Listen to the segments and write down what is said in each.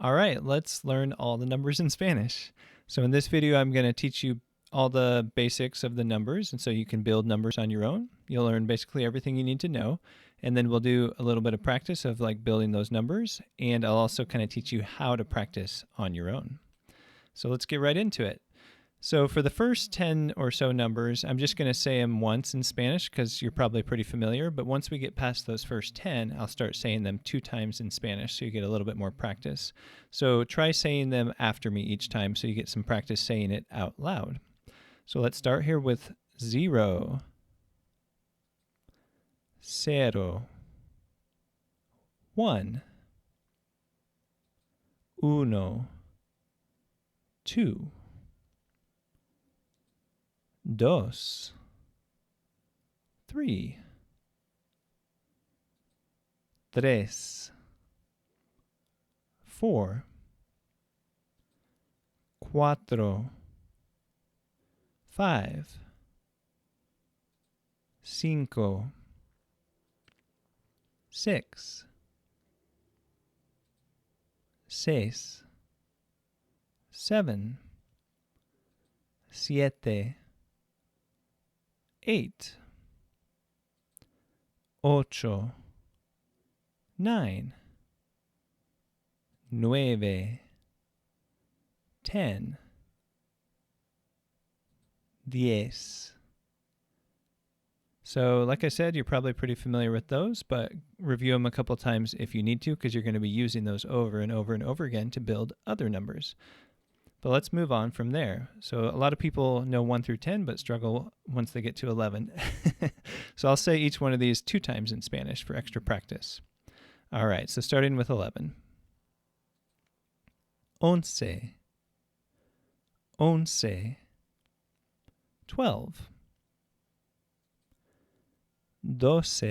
All right, let's learn all the numbers in Spanish. So in this video, I'm going to teach you all the basics of the numbers, and so you can build numbers on your own. You'll learn basically everything you need to know, and then we'll do a little bit of practice of like building those numbers, and I'll also kind of teach you how to practice on your own. So let's get right into it. So for the first 10 or so numbers, I'm just going to say them once in Spanish because you're probably pretty familiar. But once we get past those first 10, I'll start saying them 2 times in Spanish so you get a little bit more practice. So try saying them after me each time so you get some practice saying it out loud. So let's start here with 0, 0, 1, 1, 2, 2, 3, 3, 4, 4, 5, 5, 6, 6, 7, 7, 8, 8, 9, 9, 10, 10. So like I said, you're probably pretty familiar with those, but review them a couple times if you need to, because you're going to be using those over and over and over again to build other numbers. But let's move on from there. So a lot of people know 1 through 10, but struggle once they get to 11. So I'll say each one of these 2 times in Spanish for extra practice. All right, so starting with 11. 11, 11, 12, 12,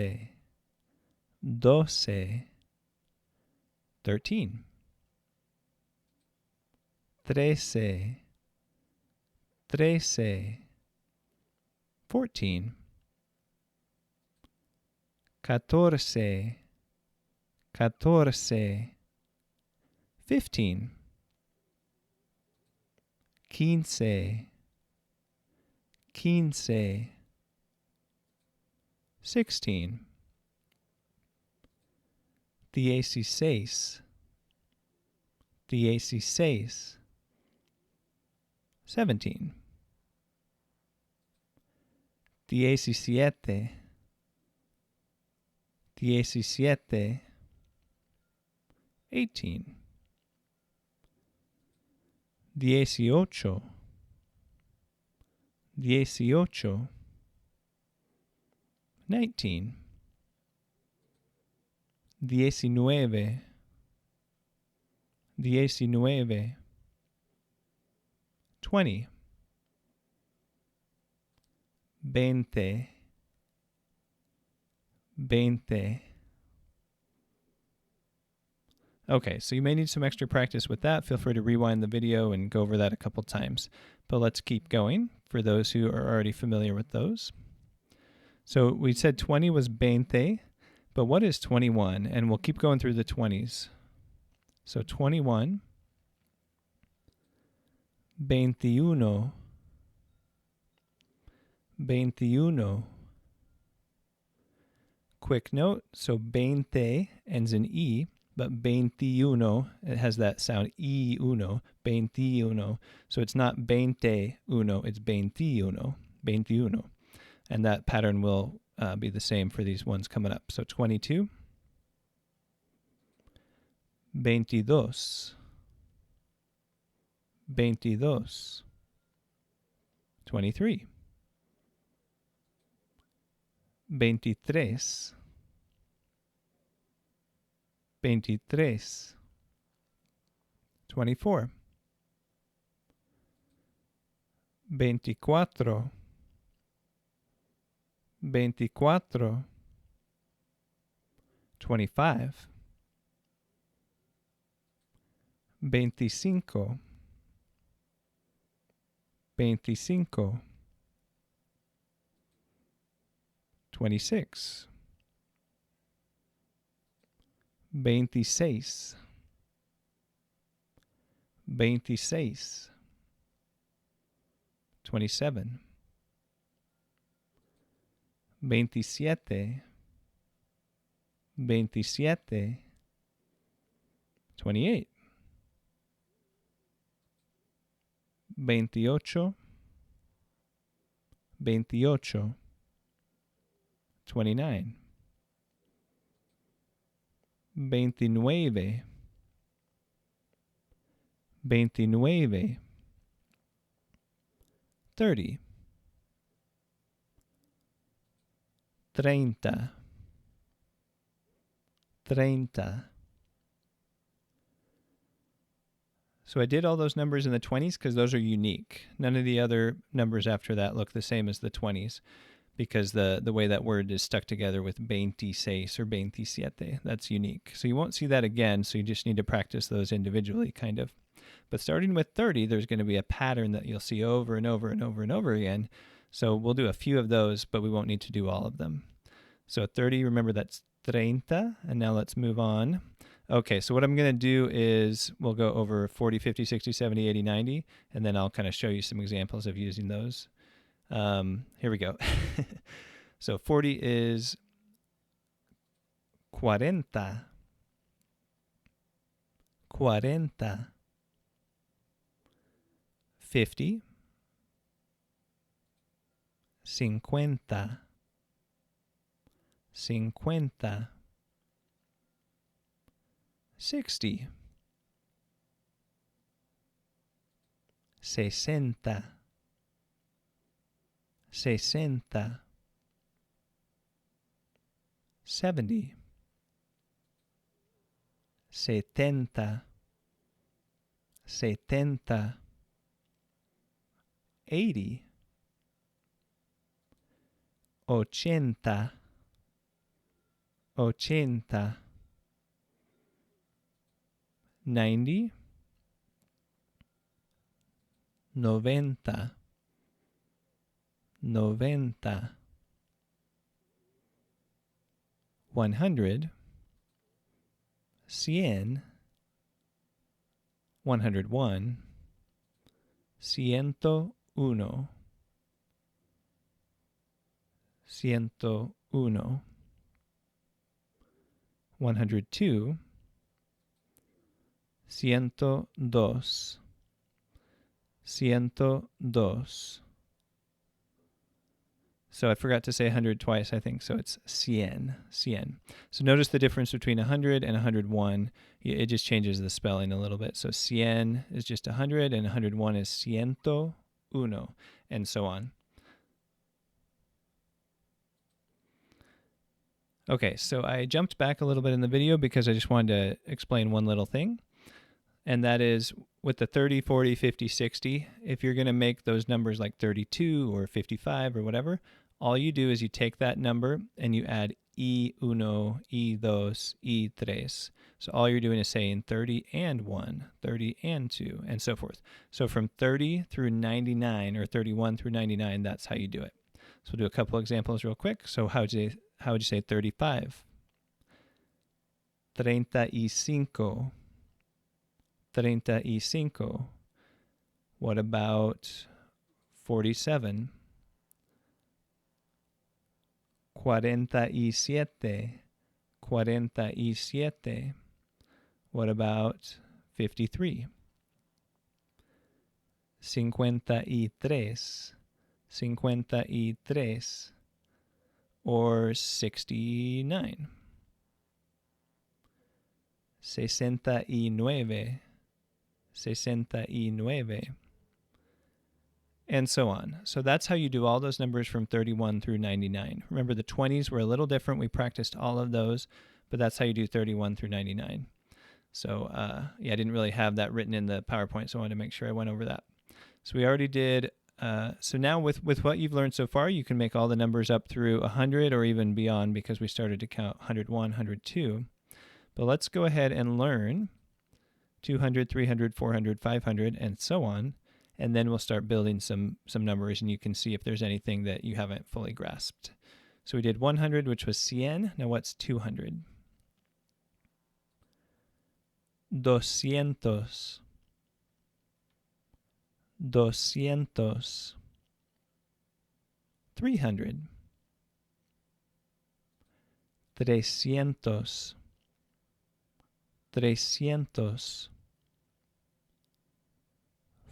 12, 13, 13, 13, 14, 14, 14, 15, 15, 15, 16, 16, 16, 17, 17, 17, 18, 18, 18, 19, 19, 19, 20, 20, 20. Okay, so you may need some extra practice with that. Feel free to rewind the video and go over that a couple times. But let's keep going for those who are already familiar with those. So we said 20 was 20, but what is 21? And we'll keep going through the 20s. So 21, 21, 21. Quick note, so 20 ends in E, but 21, it has that sound E uno, 21. So it's not 21, it's 21, 21. And that pattern will be the same for these ones coming up. So 22, 22, 22, 23, 23, 23, 24, 24, 24, 25, 25, 25, 26, 26, 26, 27, 27, 27, 28, 28, 28, 29, 29, 29, 30, 30, 30. So I did all those numbers in the 20s because those are unique. None of the other numbers after that look the same as the 20s because the way that word is stuck together with 26 or 27. That's unique. So you won't see that again, so you just need to practice those individually, kind of. But starting with 30, there's going to be a pattern that you'll see over and over and over and over again. So we'll do a few of those, but we won't need to do all of them. So 30, remember that's 30, and now let's move on. Okay, so what I'm going to do is we'll go over 40, 50, 60, 70, 80, 90, and then I'll kind of show you some examples of using those. Here we go. So 40 is 40, 40. 50, 50, 50. 60, 60, 60. 70, 70, 70. 80, 80, 80. 90, 90, 90. 100, 100, 101, 101, 101, 102, 102, 102. So I forgot to say 100 twice, I think. So it's 100, 100. So notice the difference between 100 and 101. It just changes the spelling a little bit. So 100 is just 100 and 101 is 101, and so on. Okay, so I jumped back a little bit in the video because I just wanted to explain one little thing. And that is with the 30, 40, 50, 60, if you're going to make those numbers like 32 or 55 or whatever, all you do is you take that number and you add y uno, y dos, y tres. So all you're doing is saying 30 and 1, 30 and 2, and so forth. So from 30 through 99 or 31 through 99, that's how you do it. So we'll do a couple examples real quick. So how would you say 35? 35. 35. What about 47? 47. 47. What about 53? 53. 53. Or 69? 69. 69. And so on. So that's how you do all those numbers from 31 through 99. Remember, the 20s were a little different. We practiced all of those, but that's how you do 31 through 99. So yeah, I didn't really have that written in the PowerPoint, so I wanted to make sure I went over that. So we already did. So now with what you've learned so far, you can make all the numbers up through 100 or even beyond, because we started to count 101, 102. But let's go ahead and learn 200, 300, 400, 500, and so on. And then we'll start building some numbers, and you can see if there's anything that you haven't fully grasped. So we did 100, which was 100. Now what's 200? 200. 200, 300, 300, 300,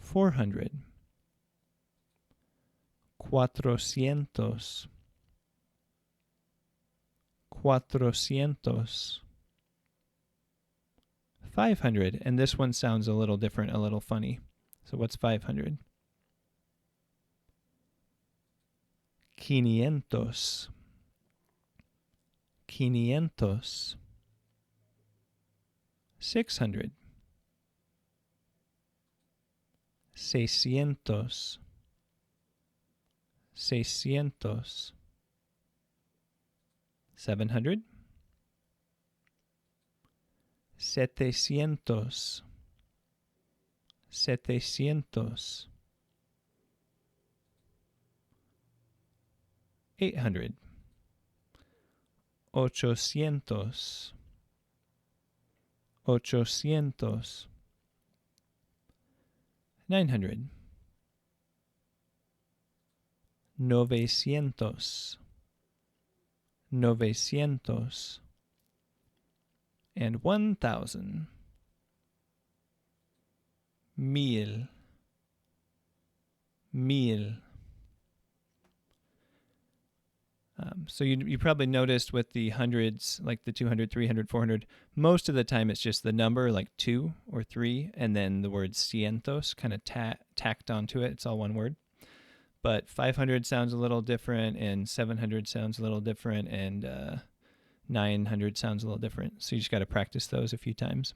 400, 400, 400, 500, and this one sounds a little different, a little funny. So what's 500? 500, 500, 600, 600, 600, 700, 700, 700, 800, 800, 800, 900, 900, 900, and 1,000, 1000, 1000. So you probably noticed with the hundreds, like the 200, 300, 400, most of the time it's just the number, like 2 or 3, and then the word cientos kind of tacked onto it. It's all one word. But 500 sounds a little different, and 700 sounds a little different, and 900 sounds a little different. So you just got to practice those a few times.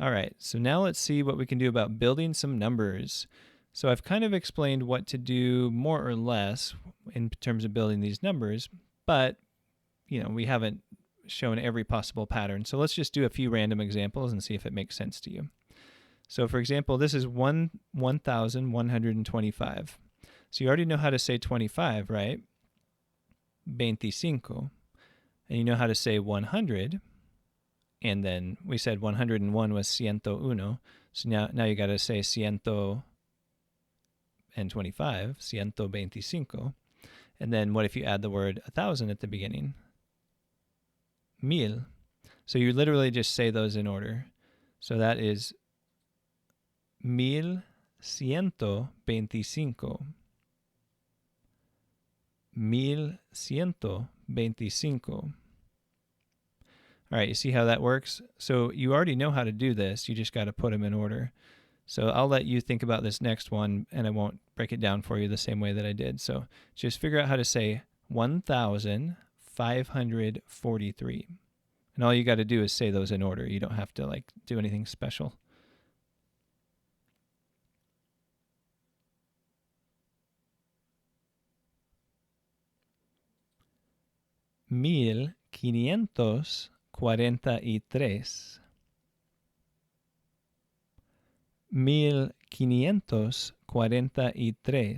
All right, so now let's see what we can do about building some numbers. So I've kind of explained what to do more or less in terms of building these numbers, but we haven't shown every possible pattern. So let's just do a few random examples and see if it makes sense to you. So for example, this is 1,125. So you already know how to say 25, right? 25. And you know how to say 100. And then we said 101 was 101. So now you got to say 125, 125. And then what if you add the word 1,000 at the beginning? 1000. So you literally just say those in order. So that is 1125. 1125. All right, you see how that works? So you already know how to do this. You just got to put them in order. So I'll let you think about this next one, and I won't break it down for you the same way that I did. So just figure out how to say 1,543. And all you got to do is say those in order. You don't have to do anything special. Mil 1543. 1543.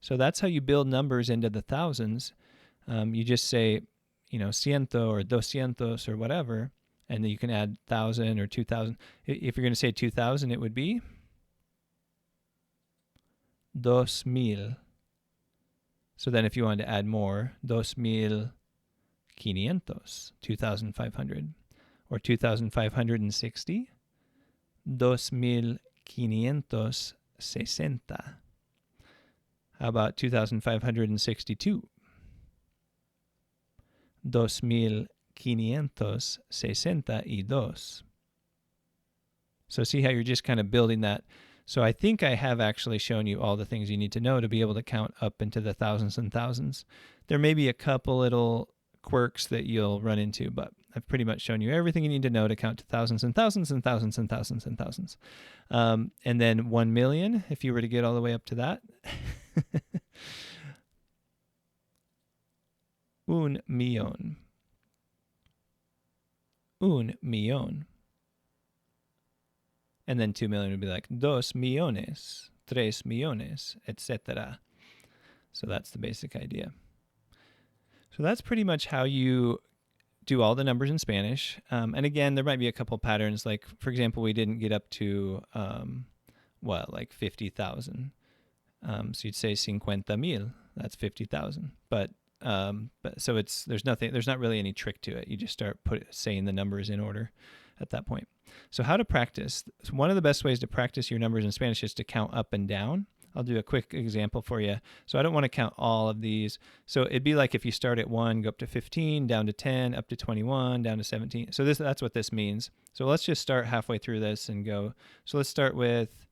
So that's how you build numbers into the thousands. You just say, ciento or doscientos or whatever, and then you can add 1,000 or 2,000. If you're going to say 2,000, it would be 2,000. So then if you wanted to add more, 2,500, 2,500, or 2,560, 2,560. How about 2,562? 2,562. So see how you're just kind of building that. So I think I have actually shown you all the things you need to know to be able to count up into the thousands and thousands. There may be a couple little quirks that you'll run into, but I've pretty much shown you everything you need to know to count to thousands and thousands and thousands and thousands and thousands. And then 1 million, if you were to get all the way up to that. Un millón. Un millón. And then 2 million would be like 2 millones, 3 millones, etc. So that's the basic idea. So that's pretty much how you do all the numbers in Spanish. And again, there might be a couple patterns. Like, for example, we didn't get up to, like 50,000. So you'd say 50,000. That's 50,000. But so there's not really any trick to it. You just start saying the numbers in order at that point. So how to practice? One of the best ways to practice your numbers in Spanish is to count up and down. I'll do a quick example for you. So I don't want to count all of these. So it'd be like if you start at 1, go up to 15, down to 10, up to 21, down to 17. So that's what this means. So let's just start halfway through this and go. So let's start with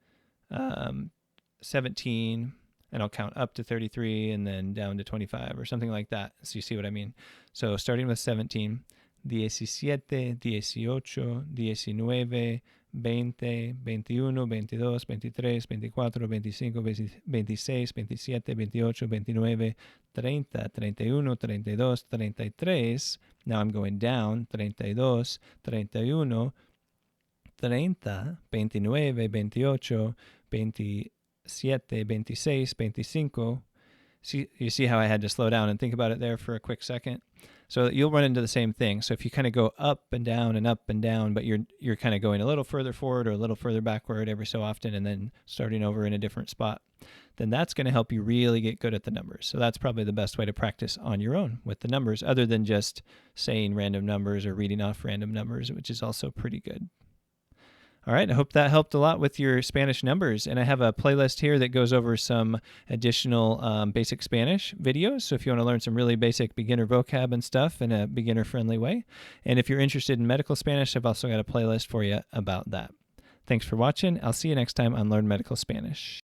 17, and I'll count up to 33 and then down to 25 or something like that. So you see what I mean? So starting with 17, 17, 18, 19, 20, 21, 22, 23, 24, 25, 26, 27, 28, 29, 30, 31, 32, 33. Now I'm going down, 32, 31, 30, 29, 28, 27, 26, 25. You see how I had to slow down and think about it there for a quick second? So you'll run into the same thing. So if you kind of go up and down, but you're kind of going a little further forward or a little further backward every so often and then starting over in a different spot, then that's going to help you really get good at the numbers. So that's probably the best way to practice on your own with the numbers, other than just saying random numbers or reading off random numbers, which is also pretty good. All right, I hope that helped a lot with your Spanish numbers. And I have a playlist here that goes over some additional basic Spanish videos. So if you want to learn some really basic beginner vocab and stuff in a beginner-friendly way. And if you're interested in medical Spanish, I've also got a playlist for you about that. Thanks for watching. I'll see you next time on Learn Medical Spanish.